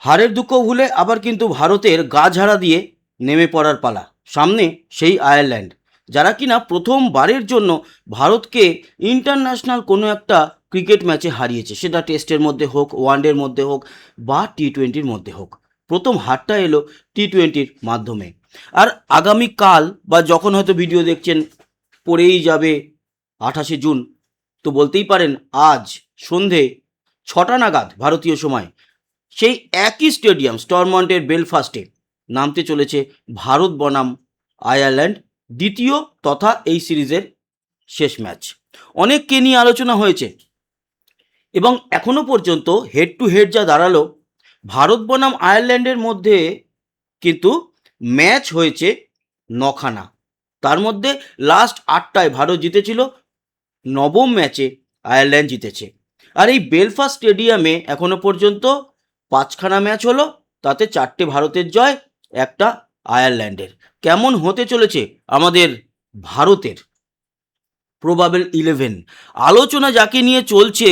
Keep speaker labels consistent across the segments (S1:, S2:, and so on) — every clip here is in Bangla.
S1: হারের দুঃখ ভুলে আবার কিন্তু ভারতের গা ঝাড়া দিয়ে নেমে পড়ার পালা। সামনে সেই আয়ারল্যান্ড, যারা কিনা প্রথমবারের জন্য ভারতকে ইন্টারন্যাশনাল কোনো একটা ক্রিকেট ম্যাচে হারিয়েছে, সেটা টেস্টের মধ্যে হোক, ওয়ানডের মধ্যে হোক বা টি-20-র মধ্যে হোক। প্রথম হারটা এলো টি-20-র মাধ্যমে। আর আগামীকাল বা যখন হয়তো ভিডিও দেখছেন পড়েই যাবে 28শে জুন, তো বলতেই পারেন আজ সন্ধে 6টা নাগাদ ভারতীয় সময় সেই একই স্টেডিয়াম স্টরমন্টের বেলফাস্টে নামতে চলেছে ভারত বনাম আয়ারল্যান্ড, দ্বিতীয় তথা এই সিরিজের শেষ ম্যাচ। অনেককে নিয়ে আলোচনা হয়েছে এবং এখনো পর্যন্ত হেড টু হেড যা দাঁড়ালো, ভারত বনাম আয়ারল্যান্ডের মধ্যে কিন্তু ম্যাচ হয়েছে 9খানা। তার মধ্যে লাস্ট 8টায় ভারত জিতেছিল, নবম ম্যাচে আয়ারল্যান্ড জিতেছে। আর এই বেলফাস্ট স্টেডিয়ামে এখনো পর্যন্ত 5খানা ম্যাচ হলো, তাতে 4টে ভারতের জয়, একটা আয়ারল্যান্ডের। কেমন হতে চলেছে আমাদের ভারতের প্রবাবেল 11, আলোচনা যাকে নিয়ে চলছে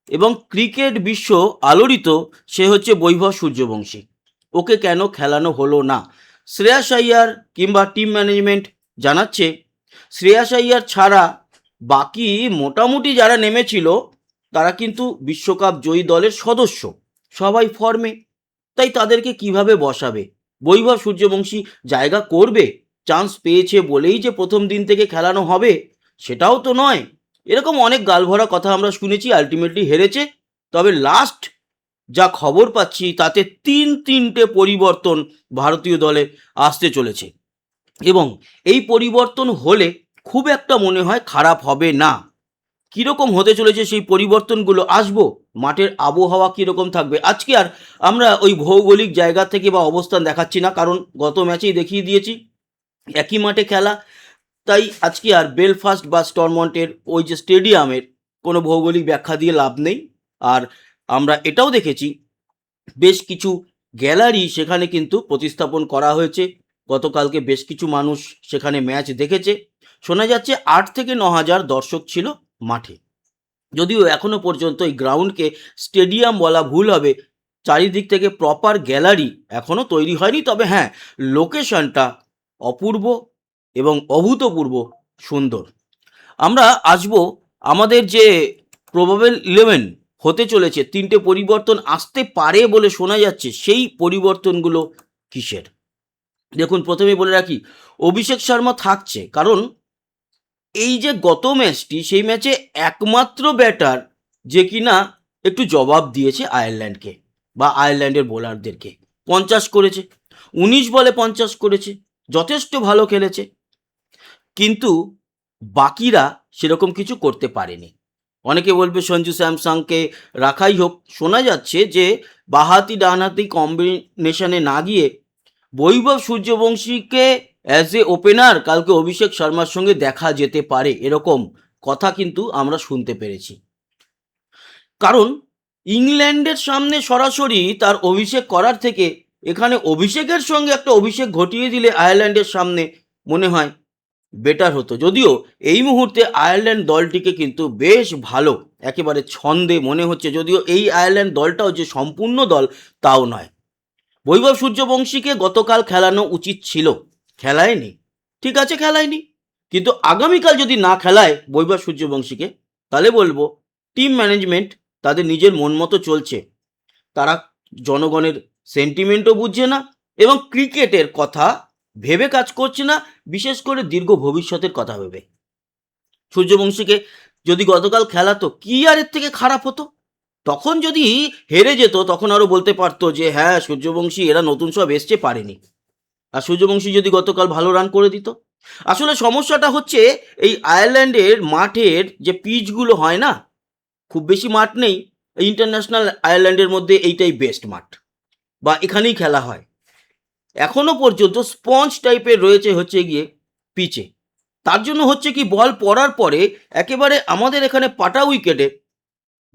S1: এবং ক্রিকেট বিশ্ব আলোড়িত, সে হচ্ছে বৈভব সূর্যবংশী। ওকে কেন খেলানো হলো না? শ্রেয়াস আইয়ার কিংবা টিম ম্যানেজমেন্ট জানাচ্ছে শ্রেয়াস আইয়ার ছাড়া বাকি মোটামুটি যারা নেমেছিল তারা কিন্তু বিশ্বকাপ জয়ী দলের সদস্য, সবাই ফর্মে, তাই তাদেরকে কিভাবে বসাবে? বৈভব সূর্যবংশী জায়গা করবে? চান্স পেয়েছে বলেই যে প্রথম দিন থেকে খেলানো হবে সেটাও তো নয়। এরকম অনেক গালভরা কথা আমরা শুনেছি, আলটিমেটলি হেরেছে। তবে লাস্ট যা খবর পাচ্ছি তাতে তিনটে পরিবর্তন ভারতীয় দলে আসতে চলেছে এবং এই পরিবর্তন হলে খুব একটা মনে হয় খারাপ হবে না। কীরকম হতে চলেছে সেই পরিবর্তনগুলো, আসবো মাঠের আবহাওয়া কীরকম থাকবে। আজকে আর আমরা ওই ভৌগোলিক জায়গা থেকে বা অবস্থান দেখাচ্ছি না, কারণ গত ম্যাচেই দেখিয়ে দিয়েছি একই মাঠে খেলা। তাই আজকে আর বেলফাস্ট বা স্টরমন্টের ওই যে স্টেডিয়ামের কোনো ভৌগোলিক ব্যাখ্যা দিয়ে লাভ নেই। আর আমরা এটাও দেখেছি বেশ কিছু গ্যালারি সেখানে কিন্তু প্রতিস্থাপন করা হয়েছে। গতকালকে বেশ কিছু মানুষ সেখানে ম্যাচ দেখেছে। শোনা যাচ্ছে 8 থেকে 9 হাজার দর্শক ছিল মাঠে। যদিও এখনো পর্যন্ত এই গ্রাউন্ডকে স্টেডিয়াম বলা ভুল হবে, চারিদিক থেকে প্রপার গ্যালারি এখনো তৈরি হয়নি। তবে হ্যাঁ, লোকেশনটা অপূর্ব এবং অভূতপূর্ব সুন্দর। আমরা আসবো আমাদের যে প্রবাবেল 11 হতে চলেছে, 3টে পরিবর্তন আসতে পারে বলে শোনা যাচ্ছে, সেই পরিবর্তনগুলো কিসের। দেখুন, প্রথমে বলে রাখি অভিষেক শর্মা থাকছে, কারণ এই যে গত ম্যাচটি, সেই ম্যাচে একমাত্র ব্যাটার যে কিনা একটু জবাব দিয়েছে আয়ারল্যান্ডকে বা আয়ারল্যান্ডের বোলারদেরকে। 50 করেছে, 19 বলে 50 করেছে, যথেষ্ট ভালো খেলেছে। কিন্তু বাকিরা সেরকম কিছু করতে পারেনি। অনেকে বলবে সঞ্জু স্যামসংকে রাখাই হোক। শোনা যাচ্ছে যে বাঁহাতি ডানহাতি কম্বিনেশনে না গিয়ে বৈভব সূর্যবংশীকে অ্যাজ এ ওপেনার কালকে অভিষেক শর্মার সঙ্গে দেখা যেতে পারে, এরকম কথা কিন্তু আমরা শুনতে পেরেছি। কারণ ইংল্যান্ডের সামনে সরাসরি তার অভিষেক করার থেকে এখানে অভিষেকের সঙ্গে একটা অভিষেক ঘটিয়ে দিলে আয়ারল্যান্ডের সামনে মনে হয় বেটার হতো। যদিও এই মুহূর্তে আয়ারল্যান্ড দলটিকে কিন্তু বেশ ভালো, একেবারে ছন্দে মনে হচ্ছে, যদিও এই আয়ারল্যান্ড দলটাও যে সম্পূর্ণ দল তাও নয়। বৈভব সূর্যবংশীকে গতকাল খেলানো উচিত ছিল, খেলায়নি, ঠিক আছে খেলায়নি, কিন্তু আগামীকাল যদি না খেলায় বৈভব সূর্যবংশীকে, তাহলে বলবো টিম ম্যানেজমেন্ট তাদের নিজের মন মতো চলছে। তারা জনগণের সেন্টিমেন্টও বুঝছে না এবং ক্রিকেটের কথা ভেবে কাজ করছে না, বিশেষ করে দীর্ঘ ভবিষ্যতের কথা ভেবে। সূর্যবংশীকে যদি গতকাল খেলাতো, কি আর এর থেকে খারাপ হতো? তখন যদি হেরে যেত তখন আরও বলতে পারতো যে হ্যাঁ সূর্যবংশী এরা নতুন সব এসছে, পারেনি। আর সূর্যবংশী যদি গতকাল ভালো রান করে দিত। আসলে সমস্যাটা হচ্ছে এই আয়ারল্যান্ডের মাঠের যে পিচগুলো হয় না, খুব বেশি মাঠ নেই, ইন্টারন্যাশনাল আয়ারল্যান্ডের মধ্যে এইটাই বেস্ট মাঠ বা এখানেই খেলা হয়। এখনো পর্যন্ত স্পঞ্জ টাইপের রয়েছে হচ্ছে গিয়ে পিচে। তার জন্য হচ্ছে কি, বল পড়ার পরে একেবারে আমাদের এখানে পাটা উইকেটে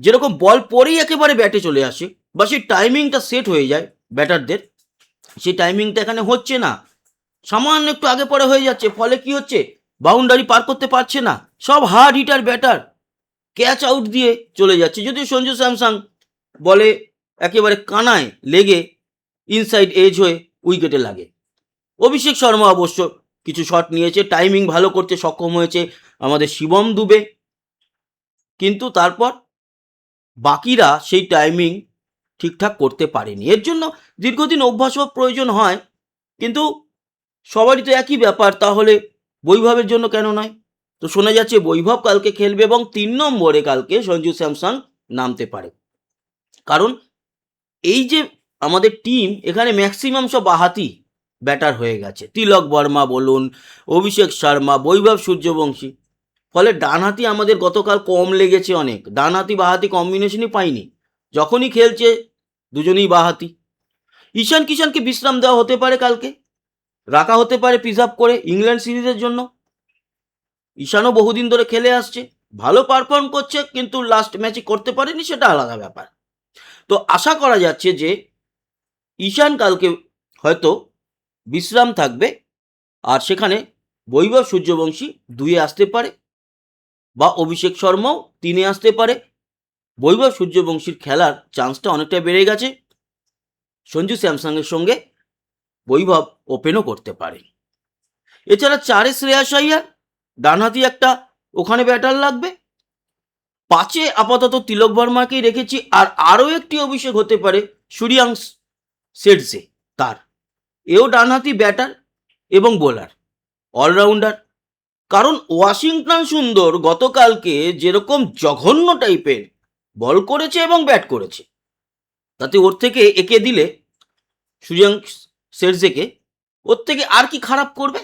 S1: যেরকম বল পরেই একেবারে ব্যাটে চলে আসে বা সেই টাইমিংটা সেট হয়ে যায় ব্যাটারদের, সেই টাইমিংটা এখানে হচ্ছে না। সামান্য একটু আগে পরে হয়ে যাচ্ছে, ফলে কি হচ্ছে, বাউন্ডারি পার করতে পারছে না, সব hard hitter batter catch out দিয়ে চলে যাচ্ছে। যদিও সঞ্জু স্যামসাং বলে একেবারে কানায় লেগে ইনসাইড এজ হয়ে উইকেটে লাগে। অভিষেক শর্মা অবশ্য কিছু শট নিয়েছে, টাইমিং ভালো করতে সক্ষম হয়েছে আমাদের শিবম দুবে, কিন্তু তারপর বাকিরা সেই টাইমিং ঠিকঠাক করতে পারেনি। এর জন্য দীর্ঘদিন অভ্যাসও প্রয়োজন হয়, কিন্তু সবারই তো একই ব্যাপার, তাহলে বৈভবের জন্য কেন নয়? তো শোনা যাচ্ছে বৈভব কালকে খেলবে এবং 3 নম্বরে কালকে সঞ্জু স্যামসন নামতে পারে। কারণ এই যে আমাদের টিম, এখানে ম্যাক্সিমাম সব বাহাতি ব্যাটার হয়ে গেছে। তিলক বর্মা বলুন, অভিষেক শর্মা, বৈভব সূর্যবংশী। ফলে ডানহাতি আমাদের গতকাল কম লেগেছে অনেক। ডানহাতি বাহাতি কম্বিনেশনই পাইনি। যখনই খেলছে দুজনেই বাহাতি। ঈশান কিষানকে বিশ্রাম দেওয়া হতে পারে, কালকে রাখা হতে পারে প্রিজার্ভ করে ইংল্যান্ড সিরিজের জন্য। ঈশানও বহুদিন ধরে খেলে আসছে, ভালো পারফর্ম করছে, কিন্তু লাস্ট ম্যাচে করতে পারেনি, সেটা আলাদা ব্যাপার। তো আশা করা যাচ্ছে যে ঈশান কালকে হয়তো বিশ্রাম থাকবে, আর সেখানে বৈভব সূর্যবংশী 2-এ আসতে পারে, বা অভিষেক শর্মাও 3-এ আসতে পারে। বৈভব সূর্যবংশীর খেলার চান্সটা অনেকটা বেড়ে গেছে। সঞ্জু স্যামসনের সঙ্গে বৈভব ওপেনও করতে পারে। এছাড়া 4-এ শ্রেয়াস আইয়ার, ডানহাতি একটা ওখানে ব্যাটার লাগবে। 5-এ আপাতত তিলক বর্মাকেই রেখেছি, আর আরও একটি অভিষেক হতে পারে সূর্যাংশ শেরজে তার। এও ডানহাতি ব্যাটার এবং বোলার, অলরাউন্ডার। কারণ ওয়াশিংটন সুন্দর গতকালকে যেরকম জঘন্য টাইপের বল করেছে এবং ব্যাট করেছে, তাতে ওর থেকে একে দিলে সূর্যাংশ শেরজেকে, ওর থেকে আর কি খারাপ করবে?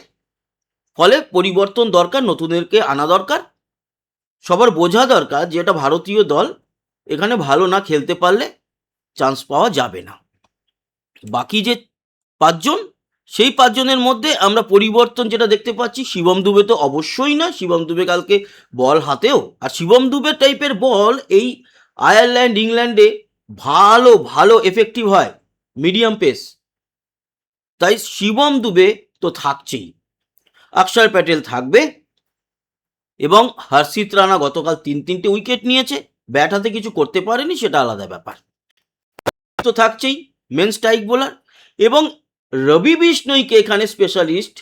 S1: ফলে পরিবর্তন দরকার, নতুনদেরকে আনা দরকার। সবার বোঝা দরকার যে এটা ভারতীয় দল, এখানে ভালো না খেলতে পারলে চান্স পাওয়া যাবে না। বাকি যে 5 জন, সেই 5 জনের মধ্যে আমরা পরিবর্তন যেটা দেখতে পাচ্ছি, শিবম দুবে তো অবশ্যই না। শিবম দুবে কালকে বল হাতেও, আর শিবম দুবে টাইপের বল এই আয়ারল্যান্ড ইংল্যান্ডে ভালো ভালো এফেক্টিভ হয়, মিডিয়াম পেস। তাই শিবম দুবে তো থাকছেই, অক্ষর প্যাটেল থাকবে, এবং হর্ষিত রানা গতকাল 3-3টে উইকেট নিয়েছে, ব্যাট হাতে কিছু করতে পারেনি, সেটা আলাদা ব্যাপার। তো থাকছেই মেন স্ট্রাইক বোলার, এবং রবি বিষ্ণইকে এখানে স্পেশালিস্ট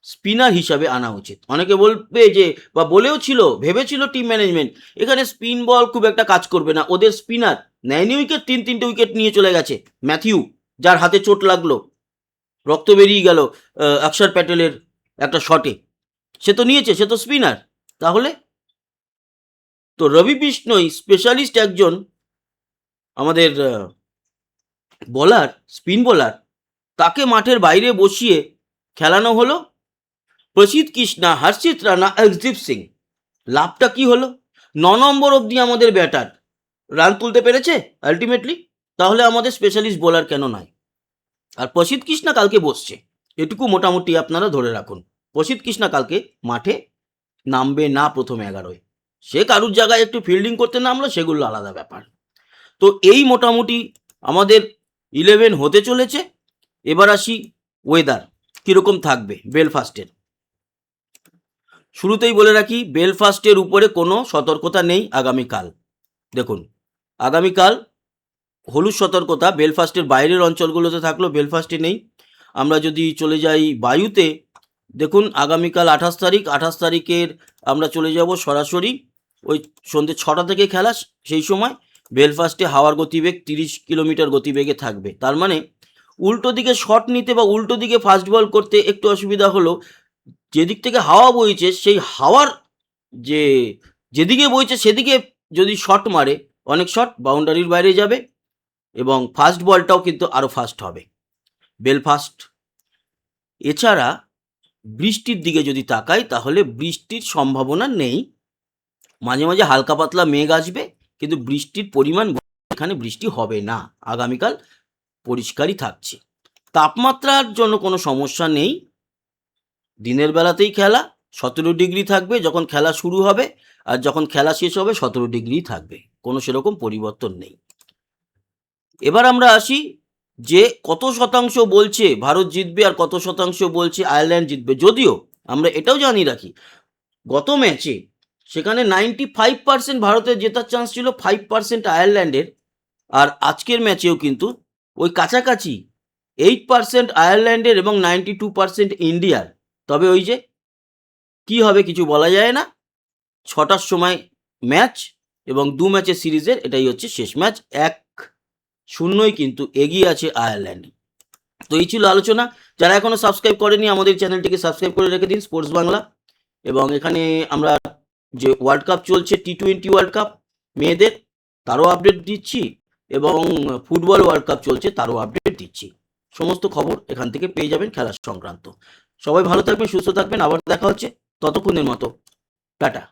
S1: স্পিনার হিসাবে আনা উচিত। অনেকে বলবে যে, বা বলেও ছিল, ভেবেছিল টিম ম্যানেজমেন্ট এখানে স্পিন বল খুব একটা কাজ করবে না, ওদের স্পিনার নেয়নি উইকেট, 3-3টে উইকেট নিয়ে চলে গেছে। ম্যাথিউ, যার হাতে চোট লাগলো, রক্ত বেরিয়ে গেল অক্ষর প্যাটেলের একটা শটে, সে তো নিয়েছে, সে তো স্পিনার। তাহলে তো রবি বিষ্ণই স্পেশালিস্ট একজন আমাদের বোলার, স্পিন বোলার, তাকে মাঠের বাইরে বসিয়ে খেলানো হলো প্রসিদ্ধ কৃষ্ণা, হর্ষিত রানা, অর্শদীপ সিং। লাভটা কি হলো? 9 নম্বর অবধি আমাদের ব্যাটার রান তুলতে পেরেছে আলটিমেটলি, তাহলে আমাদের স্পেশালিস্ট বোলার কেন নয়? আর প্রসিদ্ধ কৃষ্ণা কালকে বসছে, এটুকু মোটামুটি আপনারা ধরে রাখুন। প্রসিদ্ধ কৃষ্ণা কালকে মাঠে নামবে না প্রথম 11-য়। সে কারুর জায়গায় একটু ফিল্ডিং করতে নামলো, সেগুলো আলাদা ব্যাপার। তো এই মোটামুটি আমাদের 11 হতে চলেছে। এবার আসি ওয়েদার কীরকম থাকবে বেলফাস্টের। শুরুতেই বলে রাখি, বেলফাস্টের উপরে কোনো সতর্কতা নেই আগামীকাল। দেখুন, আগামীকাল হলুদ সতর্কতা বেলফাস্টের বাইরের অঞ্চলগুলোতে থাকলো, বেলফাস্টে নেই। আমরা যদি চলে যাই বায়ুতে, দেখুন আগামীকাল 28 তারিখ, 28 তারিখের আমরা চলে যাব সরাসরি ওই সন্ধ্যে 6টা থেকে খেলা, সেই সময় বেলফাস্টে হাওয়ার গতিবেগ 30 কিলোমিটার গতিবেগে থাকবে। তার মানে উল্টো দিকে শট নিতে বা উল্টো দিকে ফাস্ট বল করতে একটু অসুবিধা হলো। যেদিক থেকে হাওয়া বইছে, সেই হাওয়ার যেদিকে বইছে সেদিকে যদি শট মারে, অনেক শট বাউন্ডারির বাইরে যাবে, এবং ফাস্ট বলটাও কিন্তু আরও ফাস্ট হবে বেলফাস্ট। এছাড়া বৃষ্টির দিকে যদি তাকাই, তাহলে বৃষ্টির সম্ভাবনা নেই। মাঝে মাঝে হালকা পাতলা মেঘ আসবে, কিন্তু বৃষ্টির পরিমাণ, এখানে বৃষ্টি হবে না। আগামীকাল পরিষ্কারই থাকছে। তাপমাত্রার জন্য কোনো সমস্যা নেই। দিনের বেলাতেই খেলা 17 ডিগ্রি থাকবে যখন খেলা শুরু হবে, আর যখন খেলা শেষ হবে 17 ডিগ্রি থাকবে, কোনো সেরকম পরিবর্তন নেই। এবার আমরা আসি যে কত শতাংশ বলছে ভারত জিতবে আর কত শতাংশ বলছে আয়ারল্যান্ড জিতবে। যদিও আমরা এটাও জানি রাখি, গত ম্যাচে সেখানে 95% ভারতের জেতার চান্স ছিল, 5% আয়ারল্যান্ডের, আর আজকের ম্যাচেও কিন্তু ওই কাছাকাছি 8% আয়ারল্যান্ডের এবং 92% ইন্ডিয়ার। তবে ওই যে কি হবে কিছু বলা যায় না। 6টার সময় ম্যাচ এবং 2 ম্যাচের সিরিজের এটাই হচ্ছে শেষ ম্যাচ। 1-0 কিন্তু এগিয়ে আছে আয়ারল্যান্ড। তো এই ছিল আলোচনা। যারা এখনো সাবস্ক্রাইব করেনি আমাদের চ্যানেলটিকে সাবস্ক্রাইব করে রেখে দিন, স্পোর্টস বাংলা। এবং এখানে আমরা যে ওয়ার্ল্ড কাপ চলছে, T20 ওয়ার্ল্ড কাপ মেয়েদের, তারও আপডেট দিচ্ছি এবং ফুটবল ওয়ার্ল্ড কাপ চলছে তারও আপডেট দিচ্ছি। সমস্ত খবর এখান থেকে পেয়ে যাবেন খেলা সংক্রান্ত। সবাই ভালো থাকবেন, সুস্থ থাকবেন, আবার দেখা হচ্ছে। ততক্ষণের মতো টাটা।